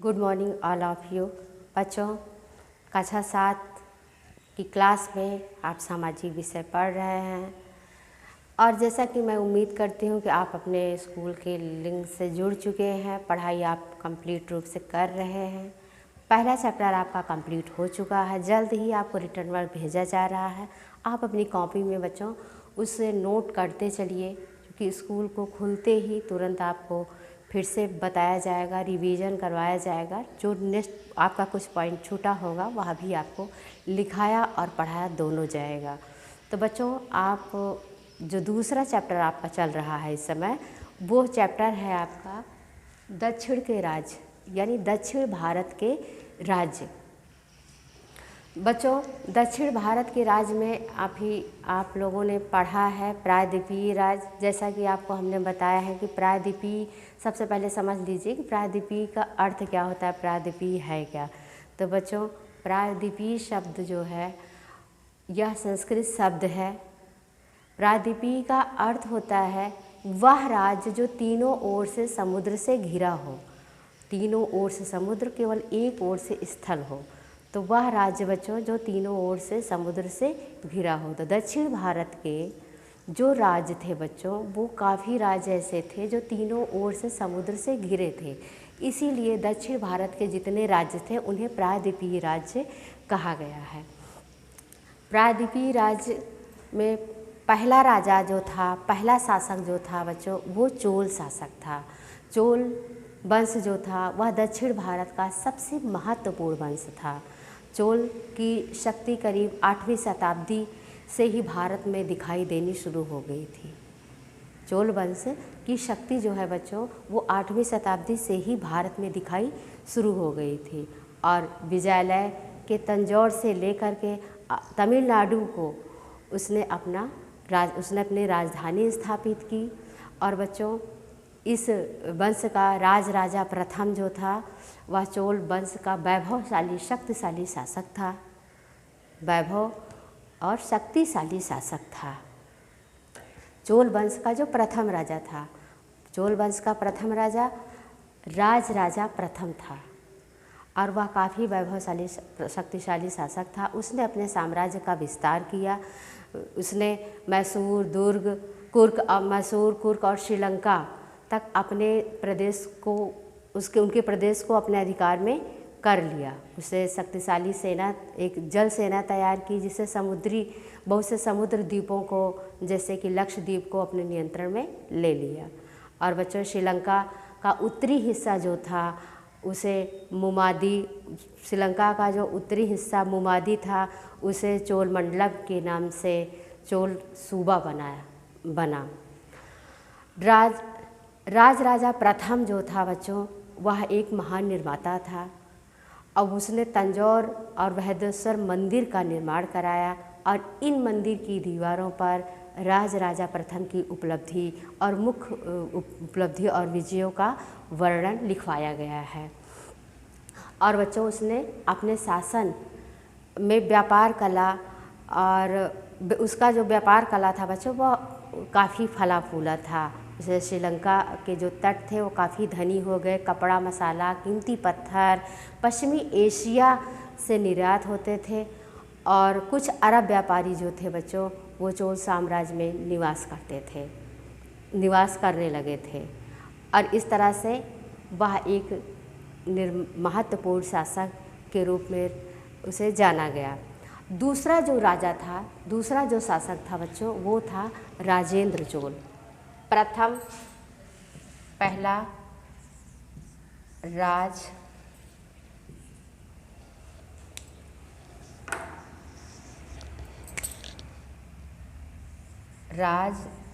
Good morning all of you. बच्चों, कक्षा 7 की क्लास में आप सामाजिक विषय पढ़ रहे हैं और जैसा कि मैं उम्मीद करती हूँ कि आप अपने स्कूल के लिंक से जुड़ चुके हैं, पढ़ाई आप कंप्लीट रूप से कर रहे हैं। पहला चैप्टर आपका कंप्लीट हो चुका है, जल्द ही आपको रिटर्न वर्क भेजा जा रहा है। आप अपनी कॉपी में बच्चों उससे नोट करते चलिए, क्योंकि स्कूल को खुलते ही तुरंत आपको फिर से बताया जाएगा, रिवीजन करवाया जाएगा। जो नेक्स्ट आपका कुछ पॉइंट छूटा होगा वह भी आपको लिखाया और पढ़ाया दोनों जाएगा। तो बच्चों, आप जो दूसरा चैप्टर आपका चल रहा है इस समय, वो चैप्टर है आपका दक्षिण के राज्य, यानी दक्षिण भारत के राज्य। बच्चों, दक्षिण भारत के राज्य में आप लोगों ने पढ़ा है प्रायद्वीपीय राज्य। जैसा कि आपको हमने बताया है कि प्रायद्वीपीय, सबसे पहले समझ लीजिए कि प्रायद्वीपीय का अर्थ क्या होता है, प्रायद्वीपीय है क्या। तो बच्चों, प्रायद्वीपीय शब्द जो है यह संस्कृत शब्द है। प्रायद्वीपीय का अर्थ होता है वह राज्य जो तीनों ओर से समुद्र से घिरा हो। तीनों ओर से समुद्र, केवल एक ओर से स्थल हो, तो वह राज्य बच्चों जो तीनों ओर से समुद्र से घिरा हो। तो दक्षिण भारत के जो राज्य थे बच्चों, वो काफ़ी राज्य ऐसे थे जो तीनों ओर से समुद्र से घिरे थे। इसीलिए दक्षिण भारत के जितने राज्य थे उन्हें प्रायद्वीपीय राज्य कहा गया है। प्रायद्वीपीय राज्य में पहला राजा जो था, पहला शासक जो था बच्चों, वो चोल शासक था। चोल वंश जो था वह दक्षिण भारत का सबसे महत्वपूर्ण वंश था। चोल की शक्ति करीब 8वीं शताब्दी से ही भारत में दिखाई देनी शुरू हो गई थी। चोल वंश की शक्ति जो है बच्चों, वो 8वीं शताब्दी से ही भारत में दिखाई शुरू हो गई थी। और विजयालय के तंजौर से लेकर के तमिलनाडु को उसने अपनी राजधानी स्थापित की। और बच्चों, इस वंश का राजा प्रथम जो था, वह चोल वंश का वैभवशाली शक्तिशाली शासक था। वैभव और शक्तिशाली शासक था चोल वंश का जो प्रथम राजा था। चोल वंश का प्रथम राजा राजा प्रथम था और वह काफ़ी वैभवशाली शक्तिशाली शासक था। उसने अपने साम्राज्य का विस्तार किया। उसने मैसूर, दुर्ग, कुर्क और श्रीलंका तक अपने प्रदेश को उनके प्रदेश को अपने अधिकार में कर लिया। उसे शक्तिशाली सेना, एक जल सेना तैयार की, जिससे बहुत से समुद्र द्वीपों को, जैसे कि लक्षद्वीप को अपने नियंत्रण में ले लिया। और बच्चों, श्रीलंका का उत्तरी हिस्सा जो था उसे श्रीलंका का जो उत्तरी हिस्सा मुमादी था, उसे चोल मंडलम के नाम से चोल सूबा बना। राजा प्रथम जो था बच्चों, वह एक महान निर्माता था। अब उसने तंजौर और बृहदेश्वर मंदिर का निर्माण कराया और इन मंदिर की दीवारों पर राजा प्रथम की उपलब्धि और मुख्य उपलब्धि और विजयों का वर्णन लिखवाया गया है। और बच्चों, उसने अपने शासन में व्यापार कला, और उसका जो व्यापार कला था बच्चों, वह काफ़ी फला फूला था। जैसे श्रीलंका के जो तट थे वो काफ़ी धनी हो गए। कपड़ा, मसाला, कीमती पत्थर पश्चिमी एशिया से निर्यात होते थे और कुछ अरब व्यापारी जो थे बच्चों, वो चोल साम्राज्य में निवास करने लगे थे। और इस तरह से वह एक महत्वपूर्ण शासक के रूप में उसे जाना गया। दूसरा जो शासक था बच्चों, वो था राजेंद्र चोल। पहला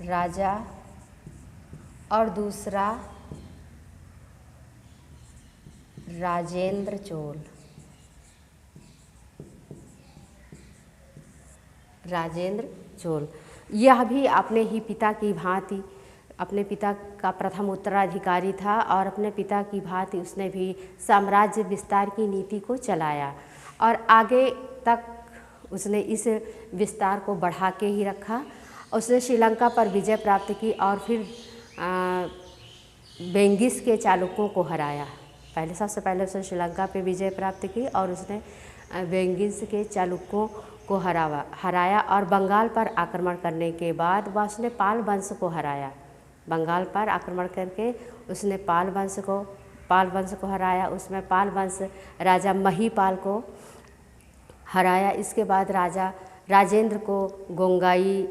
राजा और दूसरा राजेंद्र चोल। यह भी अपने ही पिता की भांति, अपने पिता का प्रथम उत्तराधिकारी था और अपने पिता की भांति उसने भी साम्राज्य विस्तार की नीति को चलाया और आगे तक उसने इस विस्तार को बढ़ा के ही रखा। उसने श्रीलंका पर विजय प्राप्त की और फिर बेंगिस के चालुक्यों को हराया। सबसे पहले उसने श्रीलंका पे विजय प्राप्त की और उसने वेंगिस के चालुक्यों को हराया और बंगाल पर आक्रमण करने के बाद वह उसने पाल वंश को हराया। बंगाल पर आक्रमण करके उसने पाल वंश को हराया। उसमें पाल वंश राजा महीपाल को हराया। इसके बाद राजा राजेंद्र को गोंगाई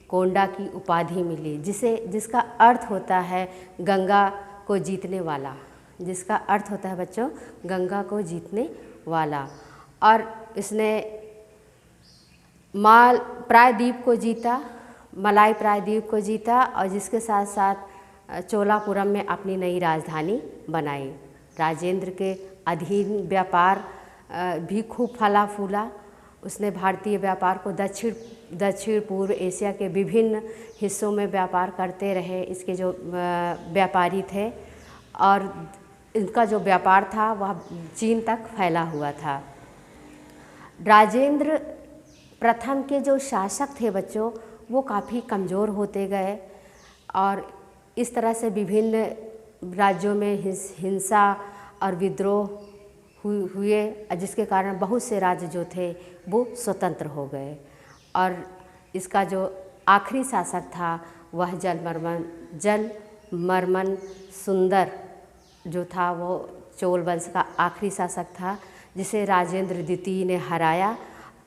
कोंडा की उपाधि मिली, जिसका अर्थ होता है गंगा को जीतने वाला, जिसका अर्थ होता है बच्चों गंगा को जीतने वाला। और इसने प्रायद्वीप को जीता, मलाई प्रायद्वीप को जीता और जिसके साथ साथ चोलापुरम में अपनी नई राजधानी बनाई। राजेंद्र के अधीन व्यापार भी खूब फला फूला। उसने भारतीय व्यापार को दक्षिण पूर्व एशिया के विभिन्न हिस्सों में व्यापार करते रहे इसके जो व्यापारी थे, और इनका जो व्यापार था वह चीन तक फैला हुआ था। राजेंद्र प्रथम के जो शासक थे बच्चों वो काफ़ी कमज़ोर होते गए और इस तरह से विभिन्न राज्यों में हिंसा और विद्रोह हुए, जिसके कारण बहुत से राज्य जो थे वो स्वतंत्र हो गए। और इसका जो आखिरी शासक था वह जलमर्मन सुंदर जो था वो चोल वंश का आखिरी शासक था, जिसे राजेंद्र द्वितीय ने हराया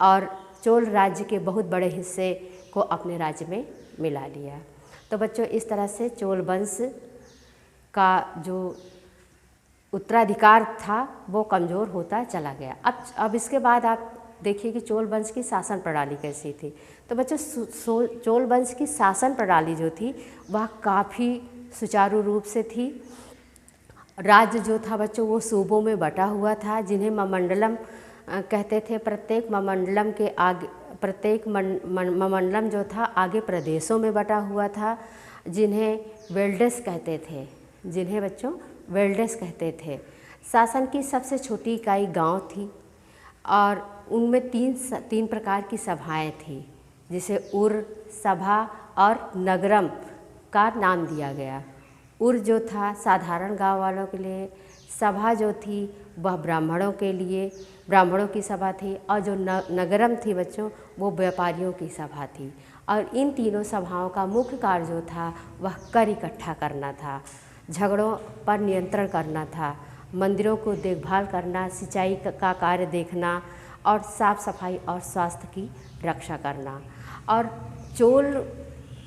और चोल राज्य के बहुत बड़े हिस्से को अपने राज्य में मिला लिया। तो बच्चों इस तरह से चोल वंश का जो उत्तराधिकार था वो कमज़ोर होता चला गया। अब इसके बाद आप देखिए कि चोल वंश की शासन प्रणाली कैसी थी। तो बच्चों चोल वंश की शासन प्रणाली जो थी वह काफ़ी सुचारू रूप से थी। राज्य जो था बच्चों वो सूबों में बटा हुआ था, जिन्हें ममंडलम कहते थे। प्रत्येक ममंडलम जो था आगे प्रदेशों में बटा हुआ था, जिन्हें वेल्डेस कहते थे, जिन्हें बच्चों वेल्डेस कहते थे। शासन की सबसे छोटी इकाई गांव थी और उनमें तीन प्रकार की सभाएं थी, जिसे उर सभा और नगरम का नाम दिया गया। उर जो था साधारण गांव वालों के लिए, सभा जो थी वह ब्राह्मणों की सभा थी, और जो नगरम थी बच्चों वो व्यापारियों की सभा थी। और इन तीनों सभाओं का मुख्य कार्य जो था वह कर इकट्ठा करना था, झगड़ों पर नियंत्रण करना था, मंदिरों को देखभाल करना, सिंचाई का कार्य देखना और साफ सफाई और स्वास्थ्य की रक्षा करना। और चोल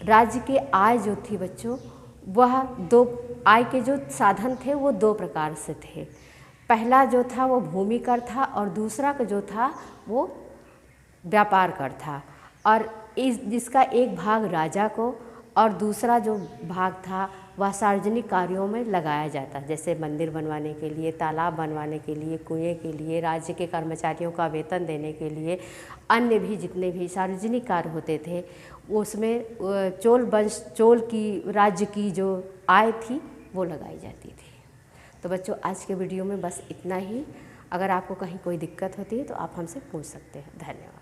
राज्य के आय जो थी बच्चों वह आय के जो साधन थे वो दो प्रकार से थे। पहला जो था वो भूमि कर था और दूसरा का जो था वो व्यापार कर था। और जिसका एक भाग राजा को और दूसरा जो भाग था वह सार्वजनिक कार्यों में लगाया जाता, जैसे मंदिर बनवाने के लिए, तालाब बनवाने के लिए, कुएं के लिए, राज्य के कर्मचारियों का वेतन देने के लिए, अन्य भी जितने भी सार्वजनिक कार्य होते थे उसमें चोल की राज्य की जो आय थी वो लगाई जाती थी। तो बच्चों आज के वीडियो में बस इतना ही। अगर आपको कहीं कोई दिक्कत होती है तो आप हमसे पूछ सकते हैं। धन्यवाद।